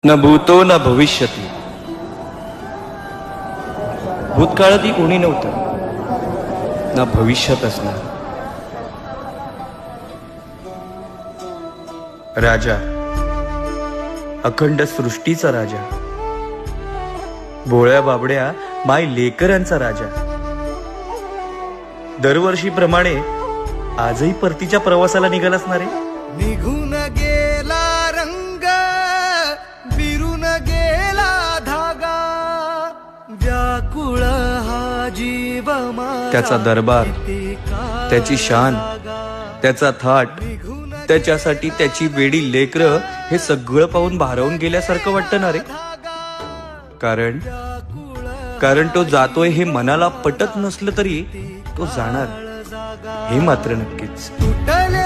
न भूतो न भविष्यती. भूतकाळातही कोणी नव्हतं, ना भविष्यात असणार. राजा, अखंड सृष्टीचा राजा, भोळ्या बाबड्या माय लेकरांचा राजा. दरवर्षीप्रमाणे आजही परतीच्या प्रवासाला निघाल असणारे. निघून गेला रंग, विरून गेला धागा, व्याकुळ हा जीव माझा. त्याचा दरबार, त्याची शान, त्याचा थाट, त्याच्यासाठी त्याची वेडी लेकरं, हे सगळं पाहून भारावून गेल्यासारखं वाटतं ना रे. कारण तो जातोय हे मनाला पटत नसलं तरी तो जाणार, हे मात्र नक्कीच. तुटले